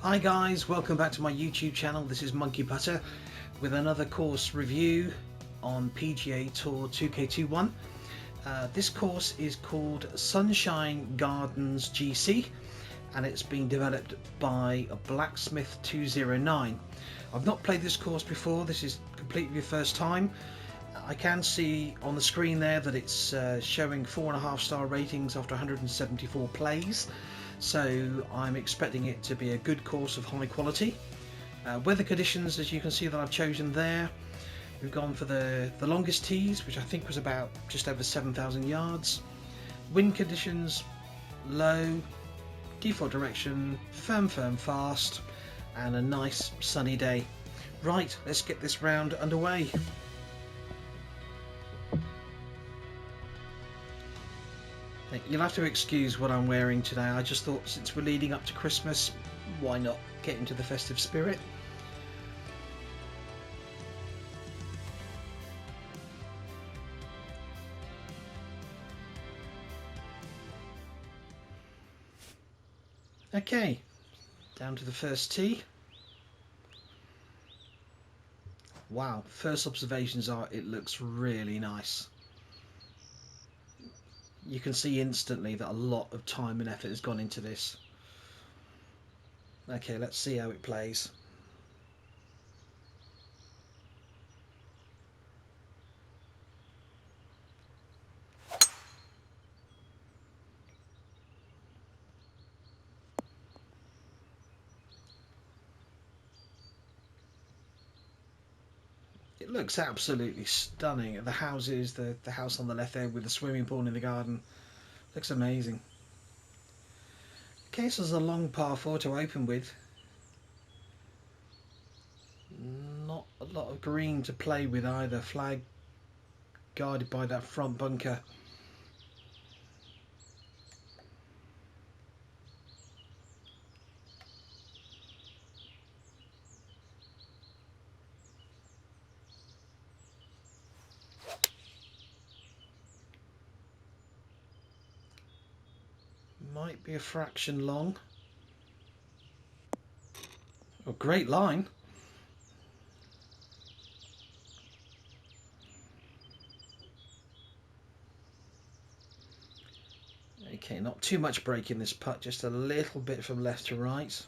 Hi guys, welcome back to my YouTube channel. This is Monkey Putter with another course review on PGA Tour 2K21. This course is called Sunshine Gardens GC and it's been developed by Blacksmith 209. I've not played this course before, this is completely the first time. I can see on the screen there that it's showing 4.5 star ratings after 174 plays. So I'm expecting it to be a good course of high quality. Weather conditions, as you can see that I've chosen there, we've gone for the longest tees, which I think was about just over 7,000 yards. Wind conditions, low, default direction, firm, fast, and a nice sunny day. Right, let's get this round underway. You'll have to excuse what I'm wearing today. I just thought since we're leading up to Christmas, why not get into the festive spirit? Okay, down to the first tee. Wow, first observations are it looks really nice. You can see instantly that a lot of time and effort has gone into this. Okay, let's see how it plays. It looks absolutely stunning. The houses, the house on the left there with the swimming pool in the garden, looks amazing. Okay, so there's a long par 4 to open with. Not a lot of green to play with either. Flag guarded by that front bunker. Might be a fraction long. Oh, great line. Okay, not too much break in this putt, just a little bit from left to right.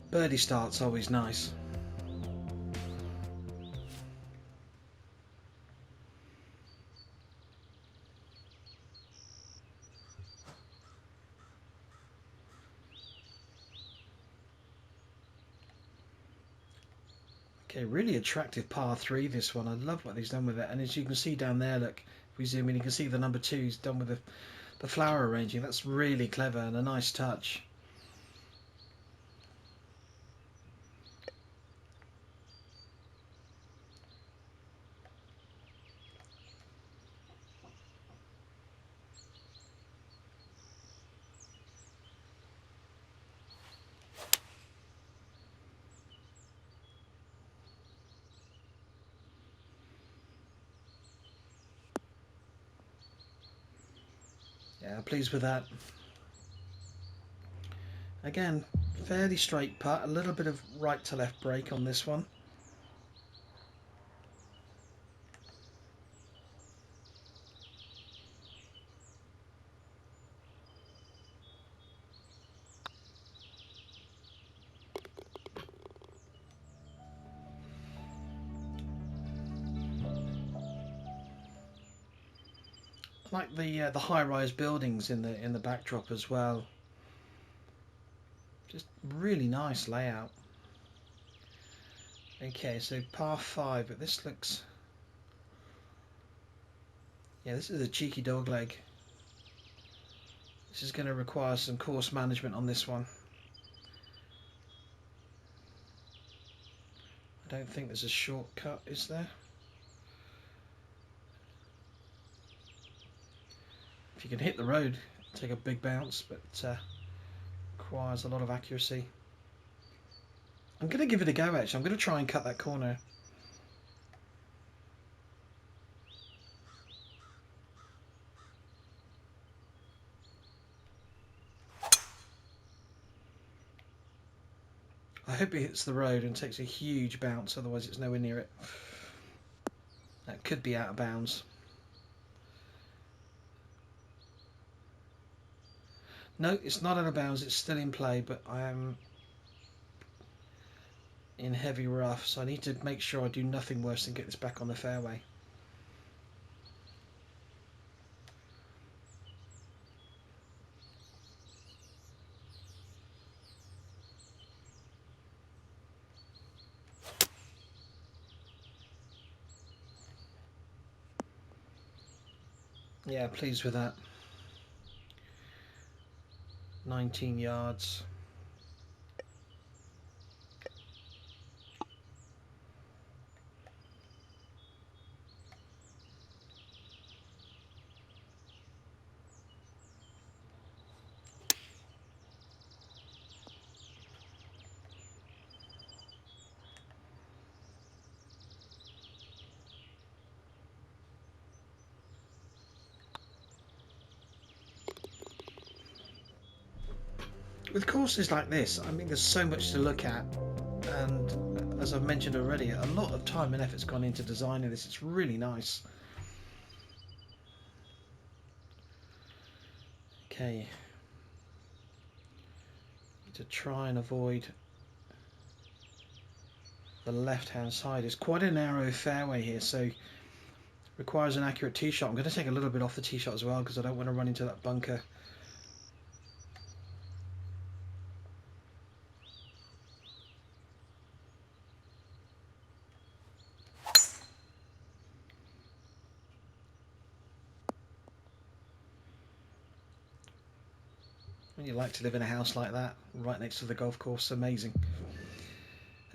Birdie start's always nice. Okay, really attractive par 3 this one. I love what he's done with it. And as you can see down there, look, if we zoom in, you can see the number 2's done with the flower arranging. That's really clever and a nice touch. Yeah, pleased with that. Again, fairly straight putt, a little bit of right to left break on this one. I like the high-rise buildings in the backdrop as well. Just really nice layout. Okay, so par 5, but this looks... Yeah, this is a cheeky dog leg. This is going to require some course management on this one. I don't think there's a shortcut, is there? If you can hit the road, take a big bounce, but requires a lot of accuracy. I'm going to give it a go actually. I'm going to try and cut that corner. I hope it hits the road and takes a huge bounce, otherwise it's nowhere near it. That could be out of bounds. No, it's not out of bounds, it's still in play, but I am in heavy rough, so I need to make sure I do nothing worse than get this back on the fairway. Yeah, pleased with that. 19 yards. With courses like this, I mean, there's so much to look at, and as I've mentioned already, a lot of time and effort's gone into designing this. It's really nice. Okay, to try and avoid the left-hand side. It's quite a narrow fairway here, so requires an accurate tee shot. I'm going to take a little bit off the tee shot as well because I don't want to run into that bunker. You like to live in a house like that, right next to the golf course. Amazing.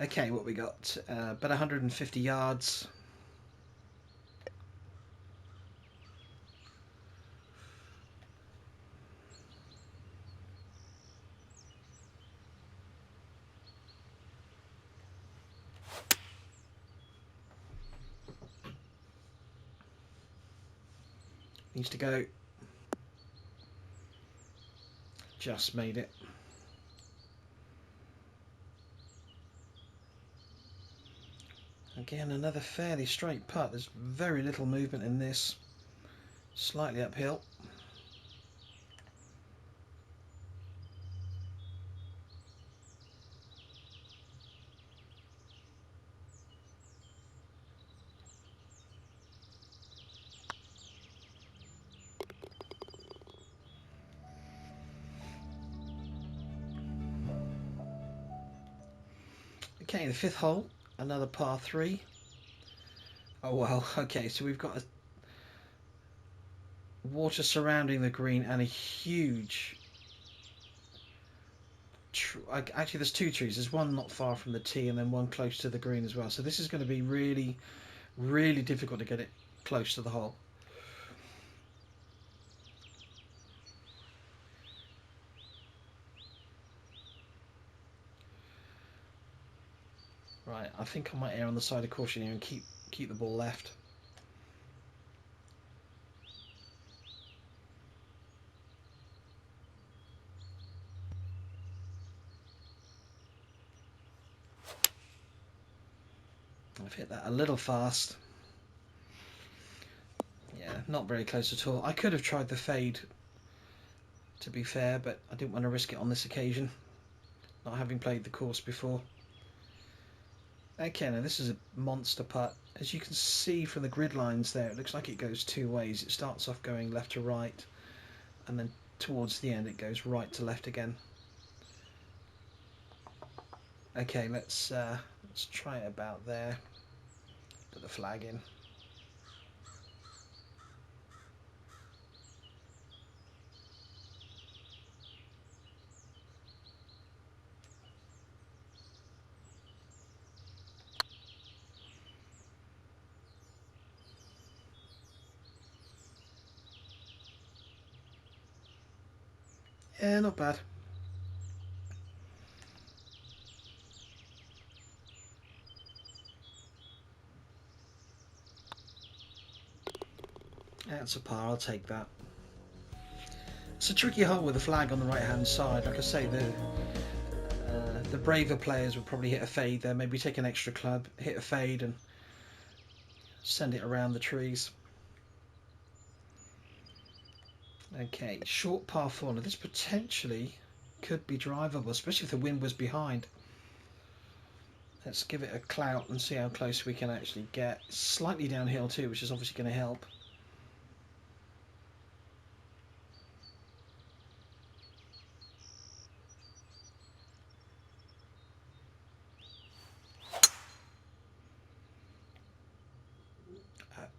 Okay, what we got? About 150 yards. Needs to go. Just made it. Again, another fairly straight putt. There's very little movement in this. Slightly uphill. Okay, the fifth hole, another par 3. Oh well, okay, so we've got water surrounding the green and a huge actually there's 2 trees. There's one not far from the tee and then one close to the green as well, so this is going to be really difficult to get it close to the hole. Right, I think I might err on the side of caution here and keep the ball left. I've hit that a little fast. Yeah, not very close at all. I could have tried the fade, to be fair, but I didn't want to risk it on this occasion, not having played the course before. Okay, now this is a monster putt. As you can see from the grid lines there, it looks like it goes 2 ways. It starts off going left to right, and then towards the end it goes right to left again. Okay, let's try it about there. Put the flag in. Yeah, not bad. That's a par, I'll take that. It's a tricky hole with the flag on the right hand side. Like I say, the braver players would probably hit a fade there, maybe take an extra club, hit a fade and send it around the trees. Okay, short par 4. Now this potentially could be drivable, especially if the wind was behind. Let's give it a clout and see how close we can actually get. Slightly downhill too, which is obviously going to help.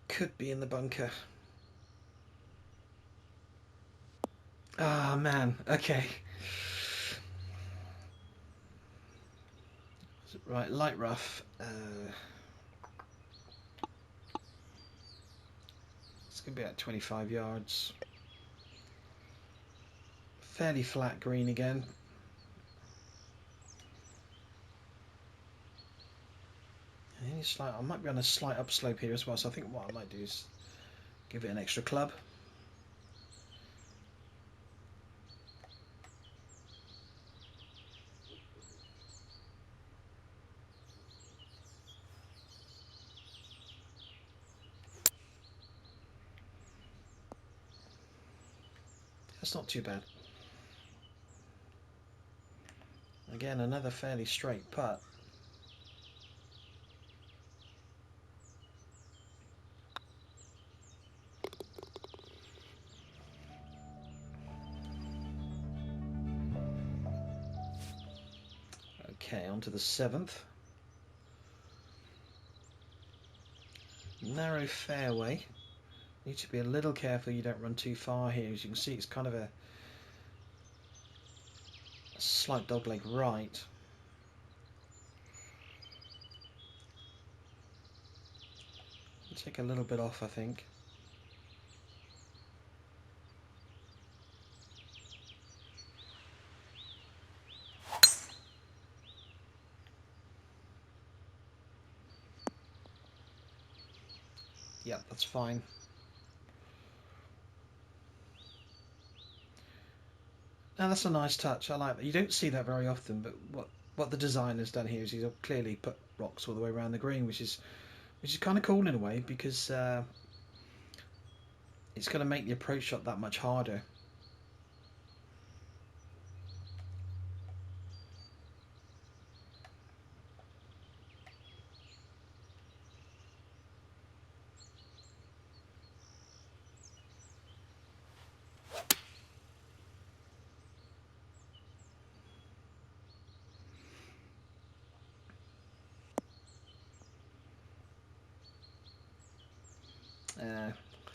Could be in the bunker. Ah, man. Okay. Right, light rough. It's going to be at 25 yards. Fairly flat green again. I might be on a slight upslope here as well, so I think what I might do is give it an extra club. That's not too bad. Again, another fairly straight putt. Okay, on to the 7th. Narrow fairway. Need to be a little careful you don't run too far here. As you can see, it's kind of a slight dogleg right. Take a little bit off, I think. Yep, that's fine. Now that's a nice touch. I like that. You don't see that very often, but what the designer's done here is he's clearly put rocks all the way around the green, which is kind of cool in a way, because it's going to make the approach shot that much harder.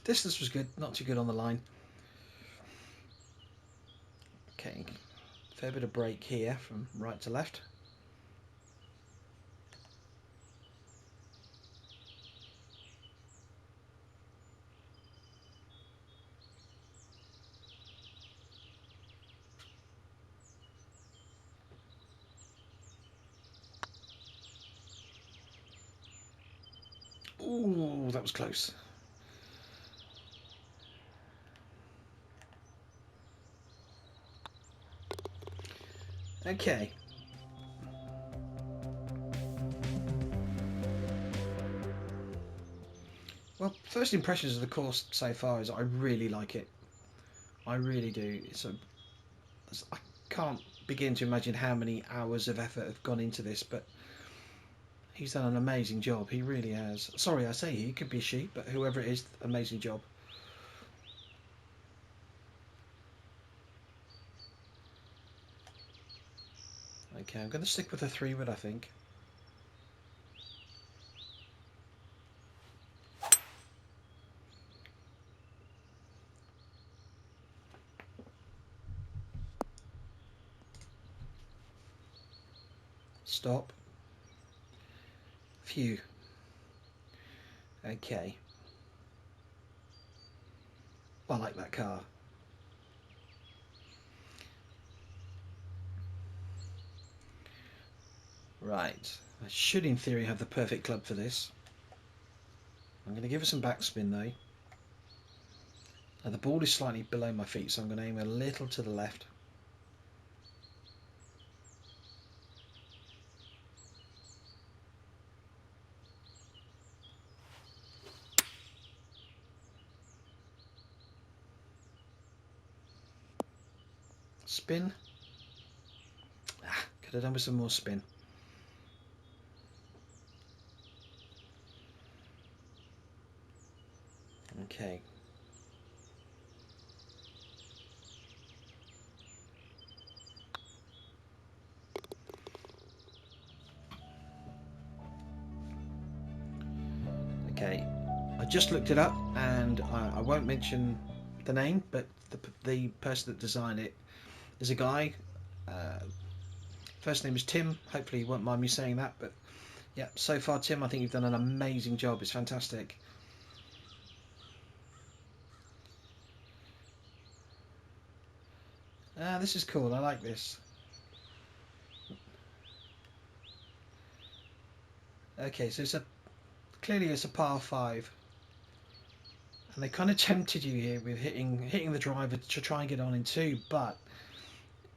Distance was good, not too good on the line. Okay, fair bit of break here from right to left. Ooh, that was close. Okay. Well, first impressions of the course so far is I really like it. I really do. I can't begin to imagine how many hours of effort have gone into this, but he's done an amazing job. He really has. Sorry, I say he, could be a she, but whoever it is, amazing job. Okay, I'm going to stick with a 3-wood, I think. Stop. Phew. Okay. I like that car. Right, I should in theory have the perfect club for this. I'm going to give it some backspin though. Now the ball is slightly below my feet, so I'm going to aim a little to the left. Spin. Could have done with some more spin. Okay. Okay. I just looked it up, and I won't mention the name, but the person that designed it is a guy. First name is Tim. Hopefully you won't mind me saying that, but yeah, so far Tim, I think you've done an amazing job. It's fantastic. This is cool. I like this. Okay, so clearly it's a par 5, and they kind of tempted you here with hitting the driver to try and get on in 2, but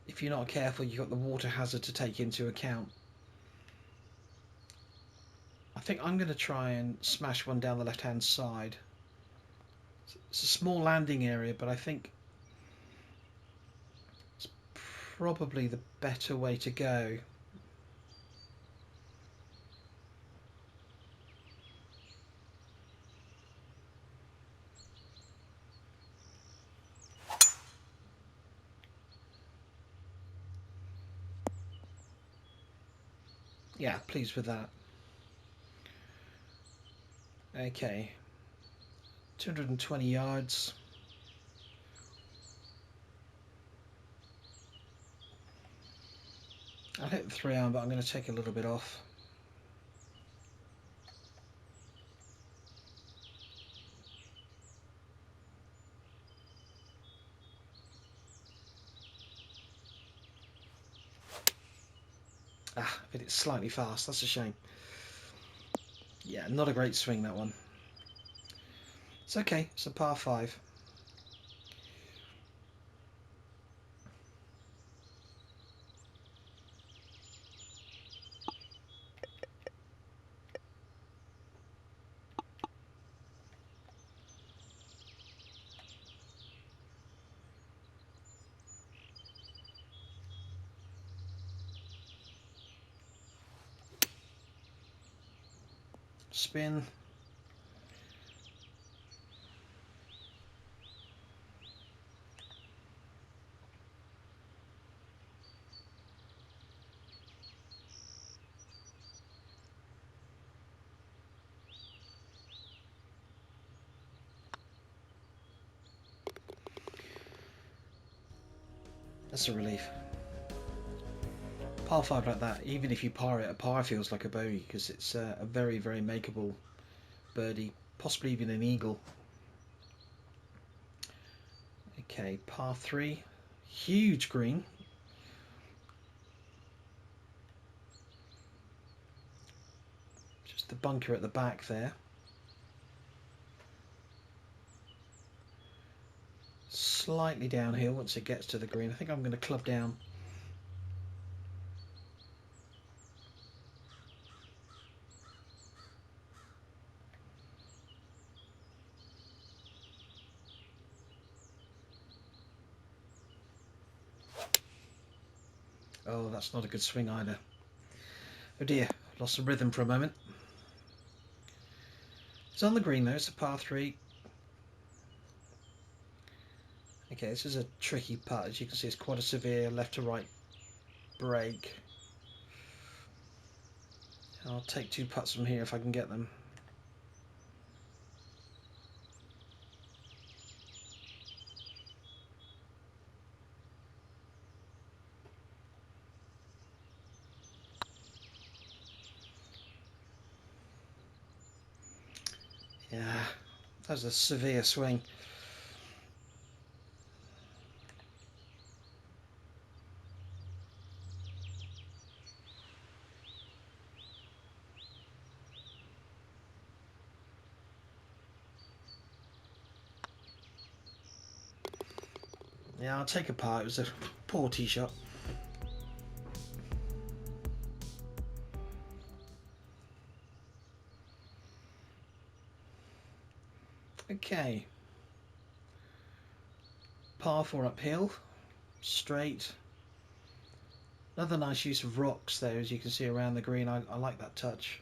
if you're not careful, you've got the water hazard to take into account. I think I'm going to try and smash one down the left-hand side. It's a small landing area, but I think it's probably the better way to go. Yeah, pleased with that. Okay, 220 yards. I'll hit the 3-iron, but I'm going to take a little bit off. But it's slightly fast. That's a shame. Yeah, not a great swing, that one. It's okay. It's a par 5. Spin. That's a relief. Par 5 like that, even if you par it, a par feels like a bogey because it's a very, very makeable birdie, possibly even an eagle. Okay, par 3, huge green. Just the bunker at the back there. Slightly downhill once it gets to the green. I think I'm going to club down. Oh, that's not a good swing either. Oh dear, lost some rhythm for a moment. It's on the green though, it's a par 3. Okay, this is a tricky putt. As you can see, it's quite a severe left to right break. I'll take 2 putts from here if I can get them. Yeah, that was a severe swing. Yeah, I'll take a par. It was a poor tee shot. Okay. Par 4 uphill. Straight. Another nice use of rocks there, as you can see around the green. I like that touch.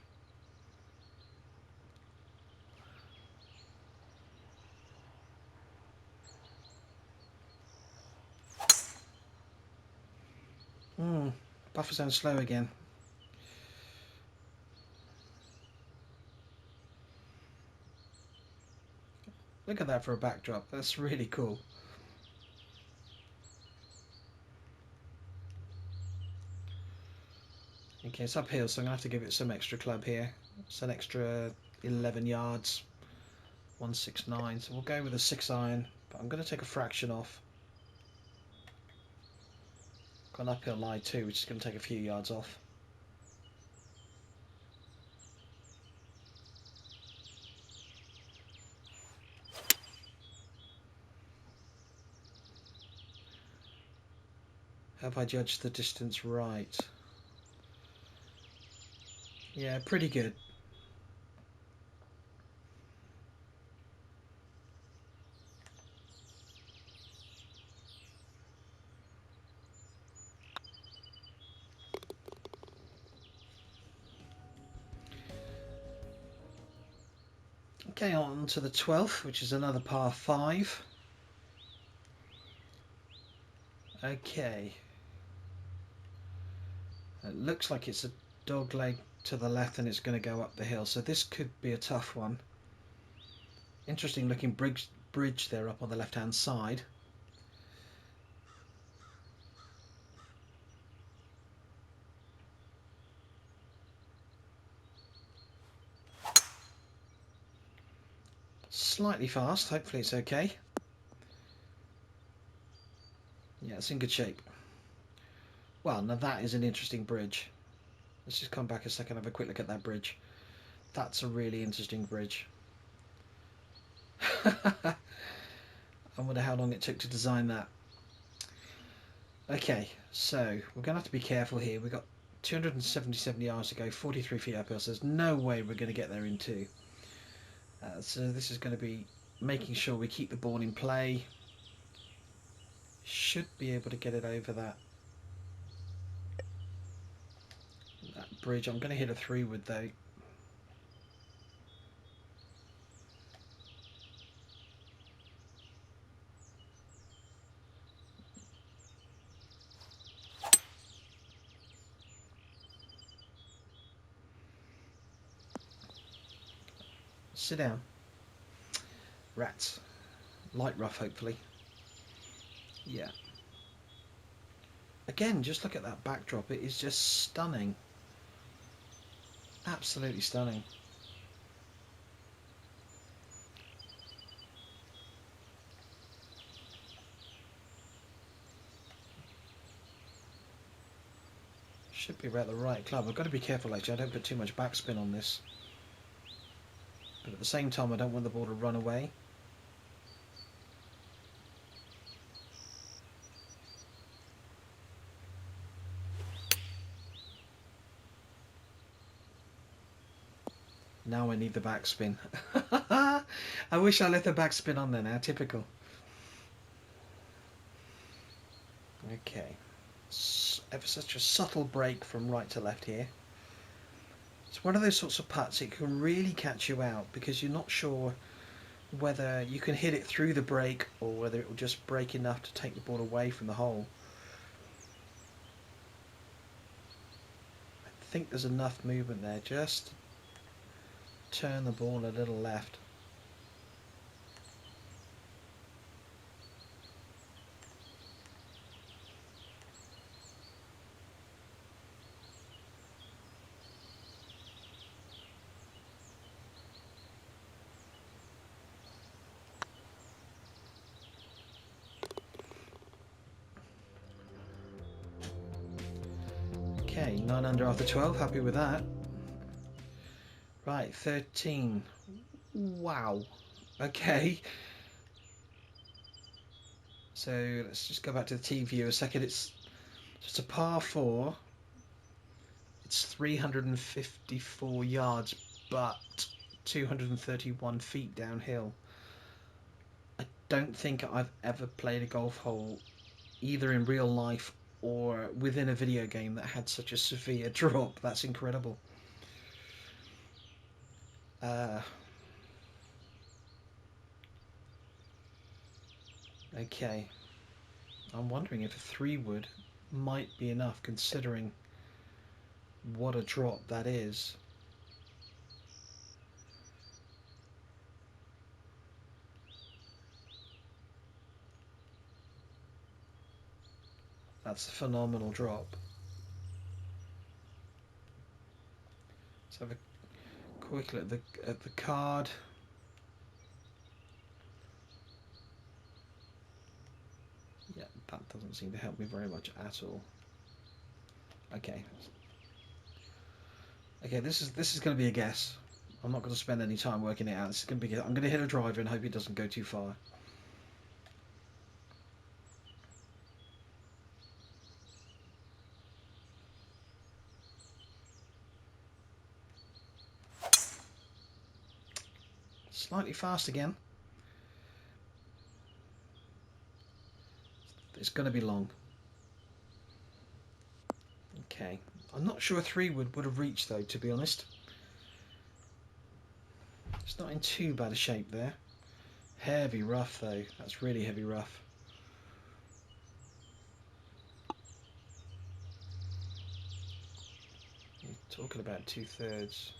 Buffer zone slow again. Look at that for a backdrop. That's really cool. Okay, it's uphill, so I'm going to have to give it some extra club here. It's an extra 11 yards. 169. So we'll go with a 6-iron, but I'm going to take a fraction off. Got an uphill lie too, which is going to take a few yards off. Have I judged the distance right? Yeah, pretty good. Okay, on to the 12th, which is another par 5. Okay. It looks like it's a dog leg to the left and it's going to go up the hill, so this could be a tough one. Interesting looking bridge there up on the left hand side. Slightly fast, hopefully it's okay. Yeah, it's in good shape. Well, now that is an interesting bridge. Let's just come back a second and have a quick look at that bridge. That's a really interesting bridge. I wonder how long it took to design that. Okay, so we're going to have to be careful here. We've got 277 yards to go, 43 feet uphill, so there's no way we're going to get there in 2. So this is going to be making sure we keep the ball in play. Should be able to get it over that bridge. I'm going to hit a 3-wood though. Sit down. Rats. Light rough, hopefully. Yeah. Again, just look at that backdrop. It is just stunning. Absolutely stunning. Should be about the right club. I've got to be careful actually. I don't put too much backspin on this. But at the same time, I don't want the ball to run away. Now I need the backspin. I wish I left the backspin on there now. Typical. Okay. Ever such a subtle break from right to left here. It's one of those sorts of putts, it can really catch you out because you're not sure whether you can hit it through the break or whether it will just break enough to take the ball away from the hole. I think there's enough movement there just to turn the ball a little left. Okay, 9 under after 12, happy with that. Right, 13. Wow. Okay. So let's just go back to the tee view a second. It's just a par 4. It's 354 yards, but 231 feet downhill. I don't think I've ever played a golf hole, either in real life or within a video game, that had such a severe drop. That's incredible. Okay. I'm wondering if a 3-wood might be enough, considering what a drop that is. That's a phenomenal drop. Let's have a quick look at the card. Yeah, that doesn't seem to help me very much at all. Okay. Okay, this is going to be a guess. I'm not going to spend any time working it out. This is going to be. I'm going to hit a driver and hope it doesn't go too far. Slightly fast again. It's going to be long. Okay. I'm not sure a 3-wood would have reached, though, to be honest. It's not in too bad a shape there. Heavy rough, though. That's really heavy rough. You're talking about 2/3.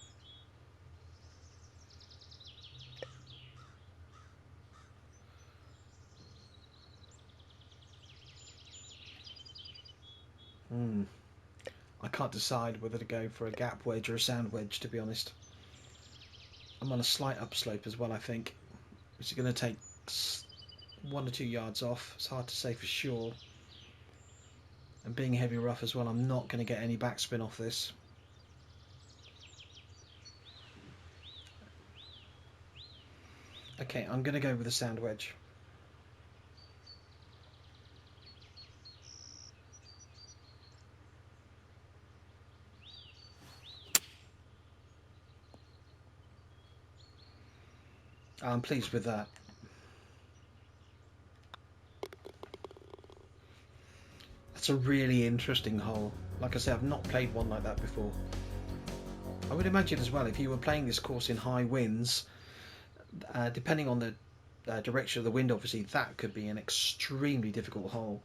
I can't decide whether to go for a gap wedge or a sand wedge, to be honest. I'm on a slight upslope as well, I think, which is going to take 1 or 2 yards off. It's hard to say for sure. And being heavy rough as well, I'm not going to get any backspin off this. Okay, I'm going to go with a sand wedge. I'm pleased with that. That's a really interesting hole. Like I said, I've not played one like that before. I would imagine as well, if you were playing this course in high winds, depending on the direction of the wind, obviously, that could be an extremely difficult hole.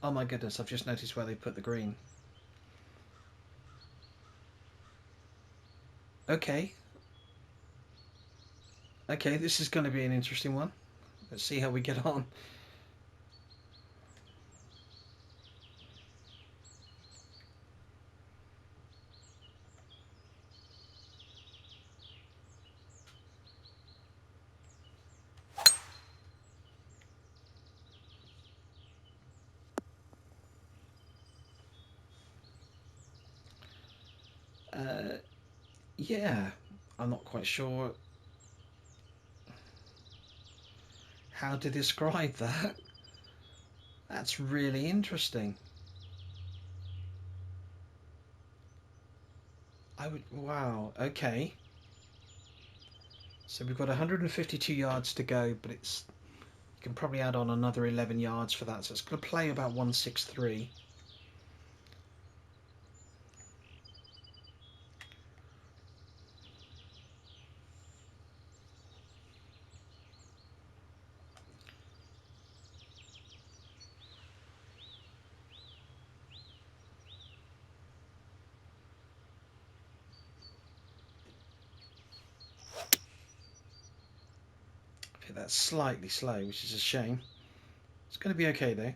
Oh my goodness, I've just noticed where they put the green. Okay. Okay, this is going to be an interesting one. Let's see how we get on. Yeah, I'm not quite sure how to describe that. That's really interesting. Wow, okay. So we've got 152 yards to go, but you can probably add on another 11 yards for that, so it's going to play about 163. Okay, that's slightly slow, which is a shame. It's going to be okay though.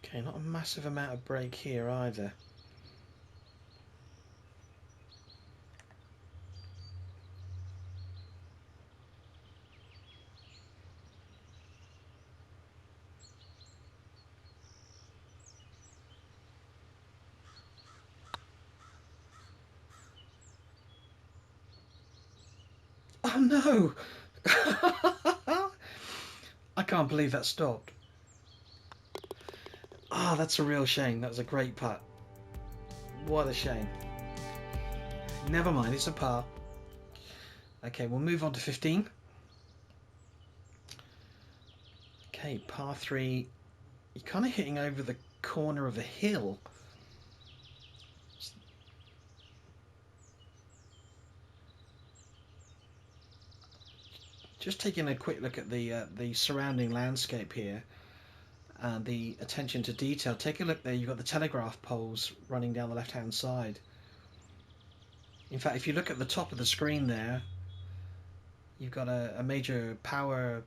Okay, not a massive amount of break here either. Oh no! I can't believe that stopped. Ah, oh, that's a real shame. That was a great putt. What a shame. Never mind, it's a par. Okay, we'll move on to 15. Okay, par 3. You're kind of hitting over the corner of a hill. Just taking a quick look at the surrounding landscape here and the attention to detail. Take a look there. You've got the telegraph poles running down the left-hand side. In fact, if you look at the top of the screen there, you've got a major power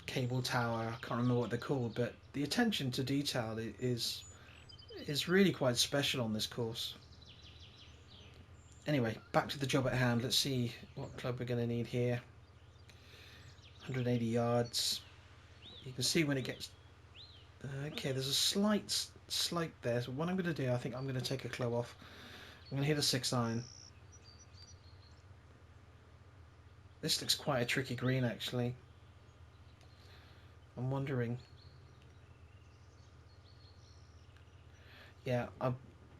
cable tower. I can't remember what they're called, but the attention to detail is really quite special on this course. Anyway, back to the job at hand. Let's see what club we're going to need here. 180 yards. You can see when it gets... Okay, there's a slight slope there. So what I'm going to do, I think I'm going to take a club off. I'm going to hit a 6-iron. This looks quite a tricky green, actually. I'm wondering... Yeah, I'm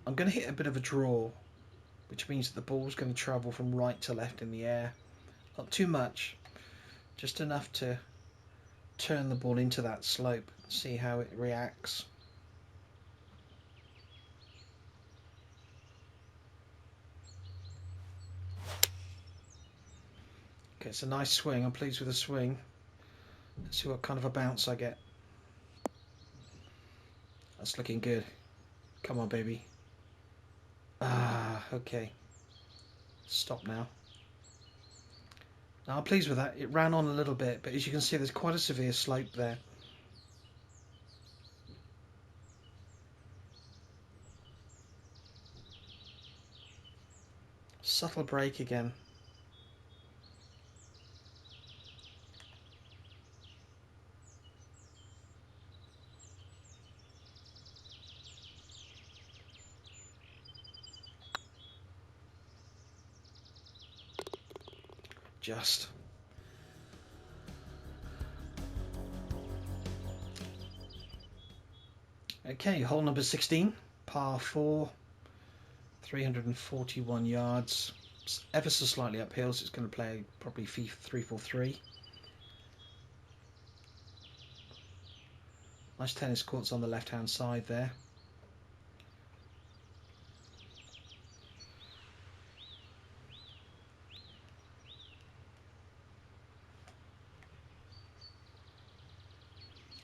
going to hit a bit of a draw, which means that the ball's going to travel from right to left in the air. Not too much, just enough to turn the ball into that slope, see how it reacts. Okay, it's a nice swing. I'm pleased with the swing. Let's see what kind of a bounce I get. That's looking good. Come on, baby. Ah, okay. Stop now. Now I'm pleased with that. It ran on a little bit, but as you can see, there's quite a severe slope there. Subtle break again. Just. Okay, hole number 16, par 4, 341 yards. It's ever so slightly uphill, so it's going to play probably 3-4-3. Nice tennis courts on the left-hand side there.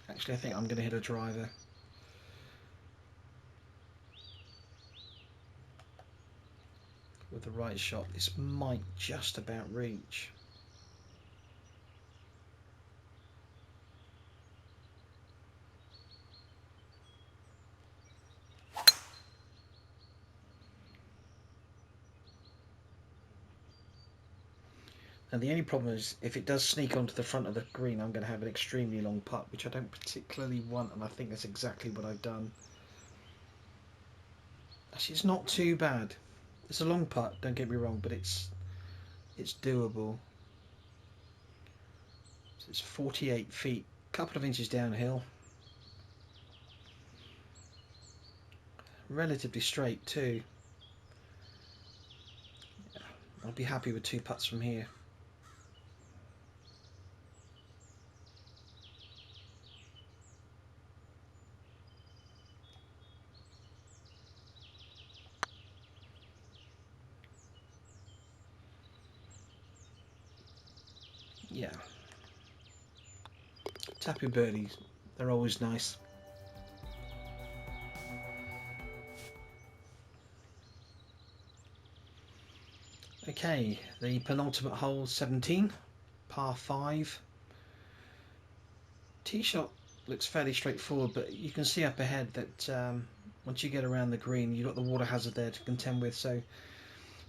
Actually, I think I'm going to hit a driver. With the right shot, this might just about reach. And the only problem is, if it does sneak onto the front of the green, I'm going to have an extremely long putt, which I don't particularly want, and I think that's exactly what I've done. Actually, it's not too bad. It's a long putt, don't get me wrong, but it's doable. So it's 48 feet, a couple of inches downhill. Relatively straight too. I'll be happy with 2 putts from here. Yeah. Tapping birdies, they're always nice. Okay, the penultimate hole, 17, par 5. Tee shot looks fairly straightforward, but you can see up ahead that once you get around the green, you've got the water hazard there to contend with, so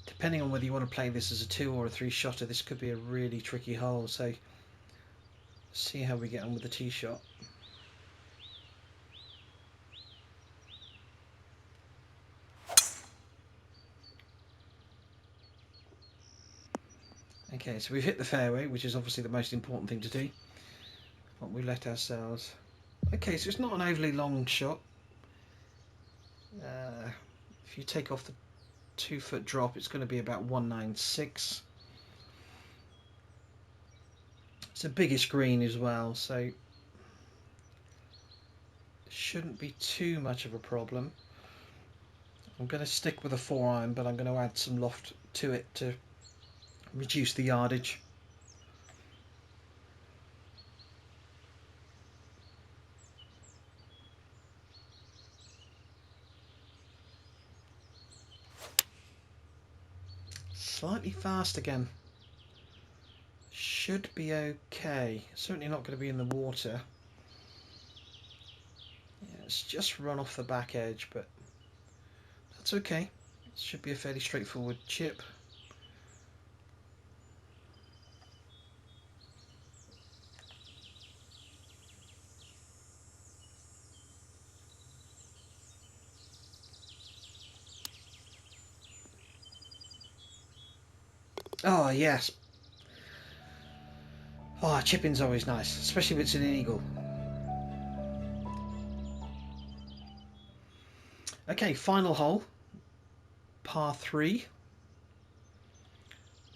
depending on whether you want to play this as a 2 or a 3 shotter, this could be a really tricky hole. So see how we get on with the tee shot. Okay, so we've hit the fairway, which is obviously the most important thing to do. What we let ourselves. Okay, so it's not an overly long shot. If you take off the 2-foot drop, it's going to be about 196. It's a biggish green as well, so it shouldn't be too much of a problem. I'm going to stick with a 4-iron, but I'm going to add some loft to it to reduce the yardage. Slightly fast again. Should be okay. Certainly not going to be in the water. Yeah, it's just run off the back edge, but that's okay. It should be a fairly straightforward chip. Oh yes. Oh, chipping's always nice, especially if it's an eagle. Okay, final hole, par 3.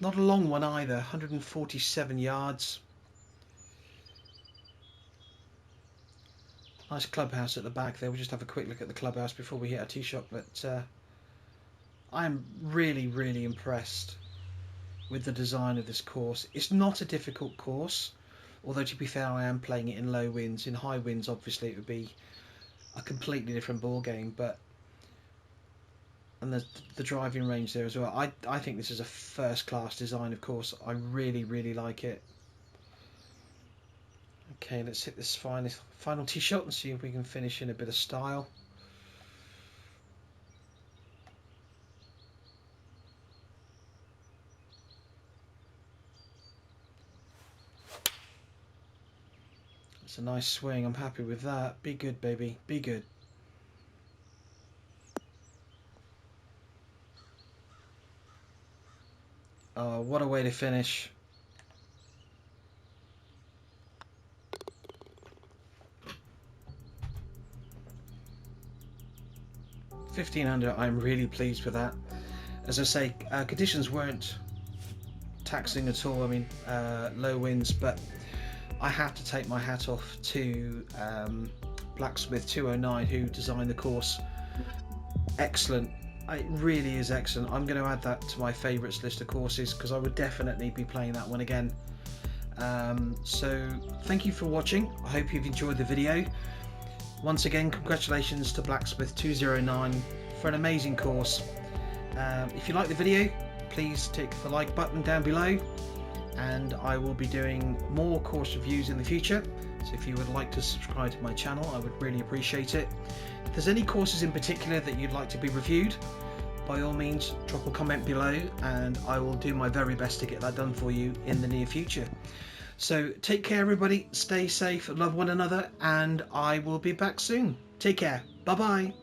Not a long one either, 147 yards. Nice clubhouse at the back there. We'll just have a quick look at the clubhouse before we hit our tee shot. But I'm really impressed with the design of this course. It's not a difficult course, although to be fair, I am playing it in low winds. In high winds, obviously, it would be a completely different ball game. And the driving range there as well. I think this is a first-class design, of course. I really like it. Okay, let's hit this final tee shot and see if we can finish in a bit of style. It's a nice swing. I'm happy with that. Be good, baby. Be good. Oh, what a way to finish. $1,500, I'm really pleased with that. As I say, conditions weren't taxing at all. I mean, low winds, but I have to take my hat off to Blacksmith 209, who designed the course. Excellent. It really is excellent. I'm going to add that to my favourites list of courses because I would definitely be playing that one again. So thank you for watching. I hope you've enjoyed the video. Once again, congratulations to Blacksmith 209 for an amazing course. If you like the video, please tick the like button down below, and I will be doing more course reviews in the future. So if you would like to subscribe to my channel, I would really appreciate it. If there's any courses in particular that you'd like to be reviewed, by all means drop a comment below and I will do my very best to get that done for you in the near future. So take care everybody, stay safe, love one another, and I will be back soon. Take care, bye bye.